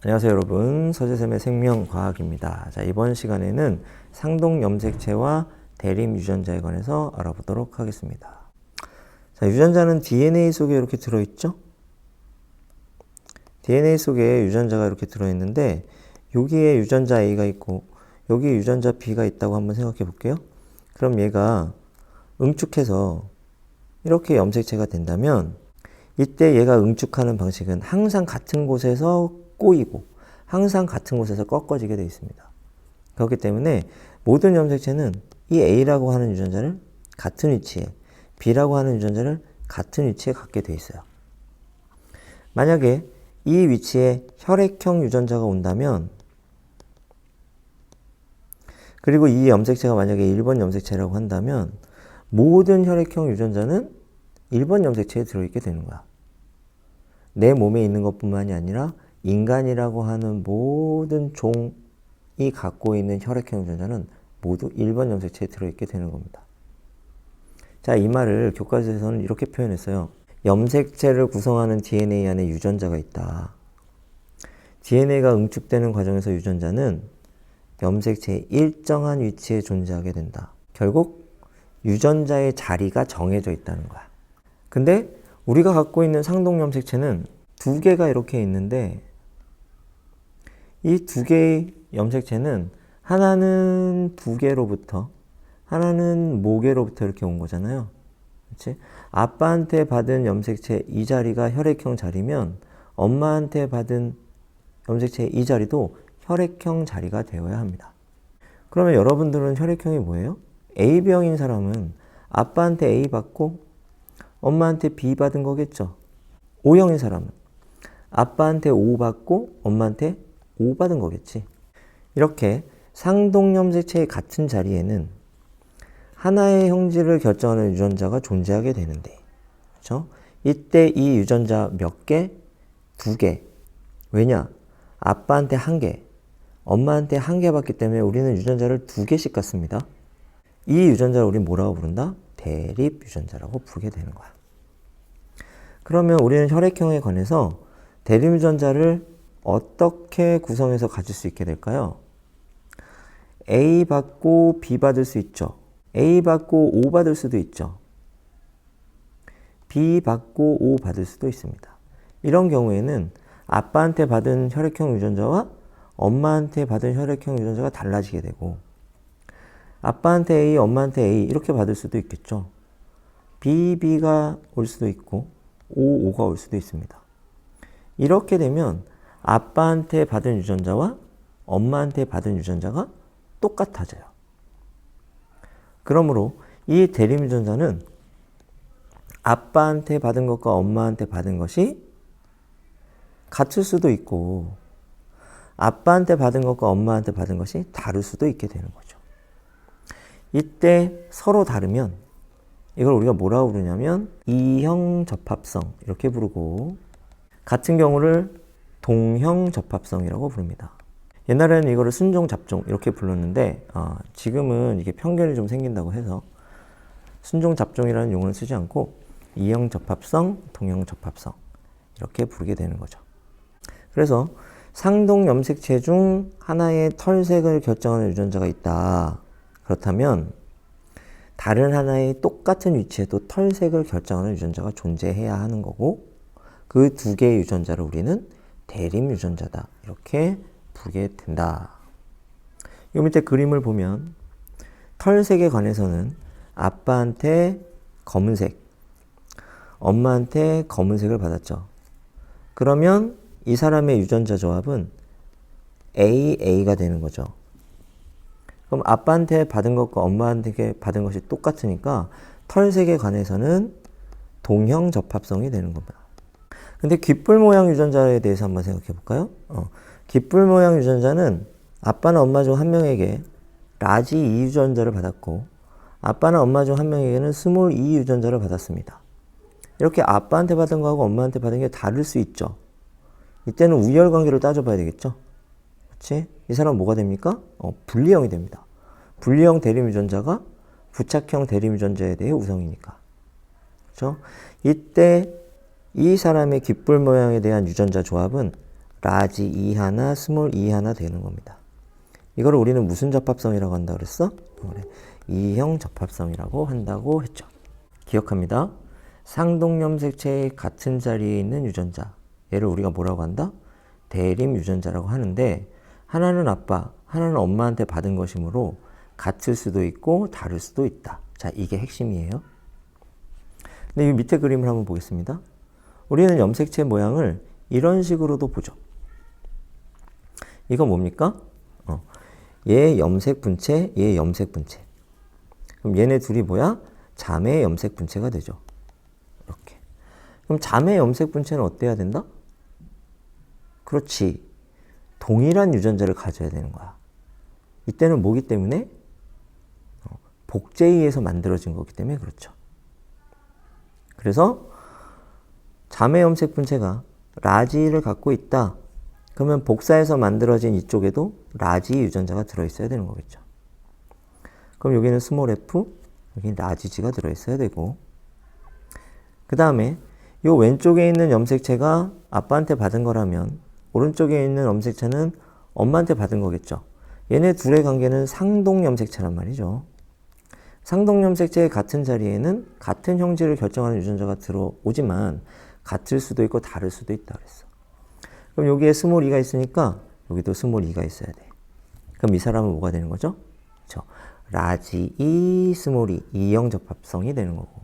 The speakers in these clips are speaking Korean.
안녕하세요 여러분, 서재쌤의 생명과학입니다. 자, 이번 시간에는 상동염색체와 대림유전자에 관해서 알아보도록 하겠습니다. 자, 유전자는 DNA 속에 이렇게 들어있죠? DNA 속에 유전자가 이렇게 들어있는데 여기에 유전자 A가 있고 여기에 유전자 B가 있다고 한번 생각해 볼게요. 그럼 얘가 응축해서 이렇게 염색체가 된다면 이때 얘가 응축하는 방식은 항상 같은 곳에서 꼬이고 항상 같은 곳에서 꺾어지게 되어 있습니다. 그렇기 때문에 모든 염색체는 이 A라고 하는 유전자를 같은 위치에, B라고 하는 유전자를 같은 위치에 갖게 되어 있어요. 만약에 이 위치에 혈액형 유전자가 온다면, 그리고 이 염색체가 만약에 1번 염색체라고 한다면 모든 혈액형 유전자는 1번 염색체에 들어있게 되는 거야. 내 몸에 있는 것뿐만이 아니라 인간이라고 하는 모든 종이 갖고 있는 혈액형 유전자는 모두 1번 염색체에 들어있게 되는 겁니다. 자, 이 말을 교과서에서는 이렇게 표현했어요. 염색체를 구성하는 DNA 안에 유전자가 있다. DNA가 응축되는 과정에서 유전자는 염색체의 일정한 위치에 존재하게 된다. 결국 유전자의 자리가 정해져 있다는 거야. 근데 우리가 갖고 있는 상동염색체는 두 개가 이렇게 있는데 이 두 개의 염색체는 하나는 부계로부터 하나는 모계로부터 이렇게 온 거잖아요. 그렇지? 아빠한테 받은 염색체 이 자리가 혈액형 자리면 엄마한테 받은 염색체 이 자리도 혈액형 자리가 되어야 합니다. 그러면 여러분들은 혈액형이 뭐예요? A병인 사람은 아빠한테 A 받고 엄마한테 B 받은 거겠죠. O형인 사람은 아빠한테 O 받고 엄마한테 O 받은 거겠지. 이렇게 상동염색체의 같은 자리에는 하나의 형질을 결정하는 유전자가 존재하게 되는데, 그렇죠? 이때 이 유전자 몇 개? 두 개. 왜냐? 아빠한테 한 개, 엄마한테 한 개 받기 때문에 우리는 유전자를 두 개씩 갖습니다. 이 유전자를 우리는 뭐라고 부른다? 대립 유전자라고 부르게 되는 거야. 그러면 우리는 혈액형에 관해서 대립 유전자를 어떻게 구성해서 가질 수 있게 될까요? A 받고 B 받을 수 있죠. A 받고 O 받을 수도 있죠. B 받고 O 받을 수도 있습니다. 이런 경우에는 아빠한테 받은 혈액형 유전자와 엄마한테 받은 혈액형 유전자가 달라지게 되고 아빠한테 A, 엄마한테 A 이렇게 받을 수도 있겠죠. BB가 올 수도 있고 OO가 올 수도 있습니다. 이렇게 되면 아빠한테 받은 유전자와 엄마한테 받은 유전자가 똑같아져요. 그러므로 이 대립 유전자는 아빠한테 받은 것과 엄마한테 받은 것이 같을 수도 있고 아빠한테 받은 것과 엄마한테 받은 것이 다를 수도 있게 되는 거죠. 이때 서로 다르면 이걸 우리가 뭐라고 부르냐면 이형 접합성 이렇게 부르고 같은 경우를 동형 접합성이라고 부릅니다. 옛날에는 이거를 순종 잡종 이렇게 불렀는데 지금은 이게 편견이 좀 생긴다고 해서 순종 잡종이라는 용어를 쓰지 않고 이형 접합성, 동형 접합성 이렇게 부르게 되는 거죠. 그래서 상동 염색체 중 하나의 털색을 결정하는 유전자가 있다. 그렇다면 다른 하나의 똑같은 위치에도 털색을 결정하는 유전자가 존재해야 하는 거고 그 두 개의 유전자를 우리는 대립 유전자다. 이렇게 부르게 된다. 이 밑에 그림을 보면 털색에 관해서는 아빠한테 검은색, 엄마한테 검은색을 받았죠. 그러면 이 사람의 유전자 조합은 AA가 되는 거죠. 그럼 아빠한테 받은 것과 엄마한테 받은 것이 똑같으니까 털색에 관해서는 동형 접합성이 되는 겁니다. 근데 귓불 모양 유전자에 대해서 한번 생각해 볼까요? 귓불 모양 유전자는 아빠나 엄마 중 한 명에게 라지 2 유전자를 받았고 아빠나 엄마 중 한 명에게는 스몰 2 유전자를 받았습니다. 이렇게 아빠한테 받은 거하고 엄마한테 받은 게 다를 수 있죠. 이때는 우열 관계를 따져봐야 되겠죠. 그렇지? 이 사람은 뭐가 됩니까? 분리형이 됩니다. 분리형 대립 유전자가 부착형 대립 유전자에 대해 우성이니까. 그렇죠? 이때 이 사람의 귓불 모양에 대한 유전자 조합은 라지 E 하나, 스몰 E 하나 되는 겁니다. 이거를 우리는 무슨 접합성이라고 한다고 그랬어? 그래. E형 접합성이라고 한다고 했죠. 기억합니다. 상동염색체의 같은 자리에 있는 유전자, 얘를 우리가 뭐라고 한다? 대립 유전자라고 하는데, 하나는 아빠, 하나는 엄마한테 받은 것이므로 같을 수도 있고 다를 수도 있다. 자, 이게 핵심이에요. 근데 이 밑에 그림을 한번 보겠습니다. 우리는 염색체 모양을 이런 식으로도 보죠. 이거 뭡니까? 얘 염색 분체, 얘 염색 분체. 그럼 얘네 둘이 뭐야? 자매 염색 분체가 되죠. 이렇게. 그럼 자매 염색 분체는 어때야 된다? 그렇지. 동일한 유전자를 가져야 되는 거야. 이때는 뭐기 때문에? 복제에 의해서 만들어진 거기 때문에 그렇죠. 그래서 자매 염색 분체가 라지를 갖고 있다. 그러면 복사해서 만들어진 이쪽에도 라지 유전자가 들어있어야 되는 거겠죠. 그럼 여기는 스몰 f, 여기 라지지가 들어있어야 되고, 그 다음에 이 왼쪽에 있는 염색체가 아빠한테 받은 거라면 오른쪽에 있는 염색체는 엄마한테 받은 거겠죠. 얘네 둘의 관계는 상동염색체란 말이죠. 상동염색체의 같은 자리에는 같은 형질을 결정하는 유전자가 들어오지만 같을 수도 있고 다를 수도 있다 그랬어. 그럼 여기에 스몰 e가 있으니까 여기도 스몰 e가 있어야 돼. 그럼 이 사람은 뭐가 되는 거죠? 그렇죠. 라지 E, 스몰 E, E형 접합성이 되는 거고.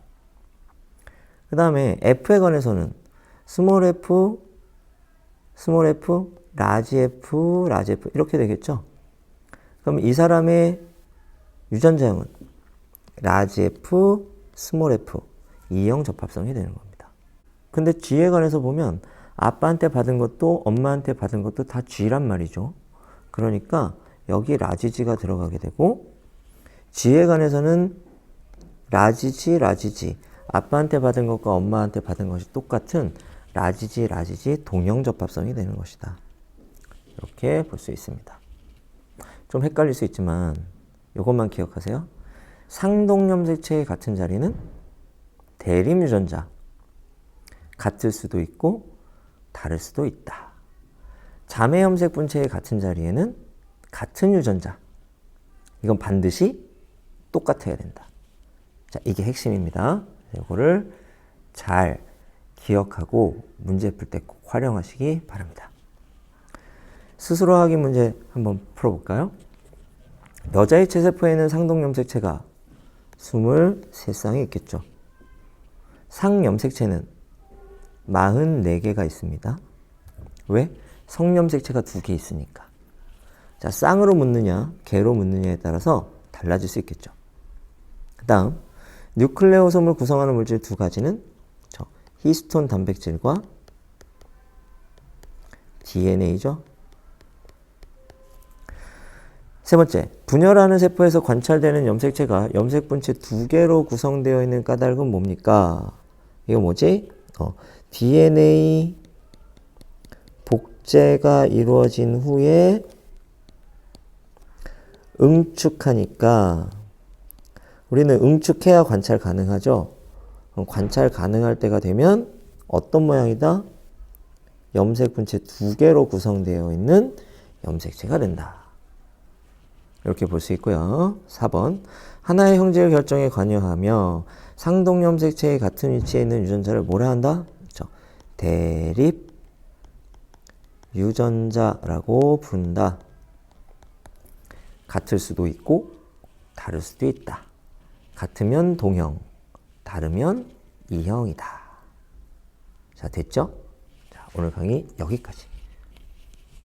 그 다음에 F에 관해서는 스몰 f, 라지 f, 라지 f 이렇게 되겠죠. 그럼 이 사람의 유전자형은 라지 f, 스몰 f, E형 접합성이 되는 겁니다. 근데 G에 관해서 보면 아빠한테 받은 것도 엄마한테 받은 것도 다 G란 말이죠. 그러니까 여기 라지지가 들어가게 되고, G에 관해서는 라지지 아빠한테 받은 것과 엄마한테 받은 것이 똑같은 라지지 동형 접합성이 되는 것이다. 이렇게 볼 수 있습니다. 좀 헷갈릴 수 있지만 이것만 기억하세요. 상동염색체의 같은 자리는 대립 유전자, 같을 수도 있고 다를 수도 있다. 자매 염색 분체의 같은 자리에는 같은 유전자, 이건 반드시 똑같아야 된다. 자, 이게 핵심입니다. 이거를 잘 기억하고 문제 풀 때 꼭 활용하시기 바랍니다. 스스로 하기 문제 한번 풀어볼까요? 여자의 체세포에는 상동염색체가 23쌍이 있겠죠. 상염색체는 44개가 있습니다. 왜? 성염색체가 2개 있으니까. 자, 쌍으로 묻느냐, 개로 묻느냐에 따라서 달라질 수 있겠죠. 그 다음, 뉴클레오솜을 구성하는 물질 두 가지는 히스톤 단백질과 DNA죠. 세 번째, 분열하는 세포에서 관찰되는 염색체가 염색분체 2개로 구성되어 있는 까닭은 뭡니까? 이거 뭐지? DNA 복제가 이루어진 후에 응축하니까, 우리는 응축해야 관찰 가능하죠. 그럼 관찰 가능할 때가 되면 어떤 모양이다? 염색분체 2개로 구성되어 있는 염색체가 된다. 이렇게 볼 수 있고요. 4번, 하나의 형질 결정에 관여하며 상동염색체의 같은 위치에 있는 유전자를 뭐라 한다? 그렇죠. 대립 유전자라고 부른다. 같을 수도 있고 다를 수도 있다. 같으면 동형, 다르면 이형이다. 자, 됐죠? 자, 오늘 강의 여기까지.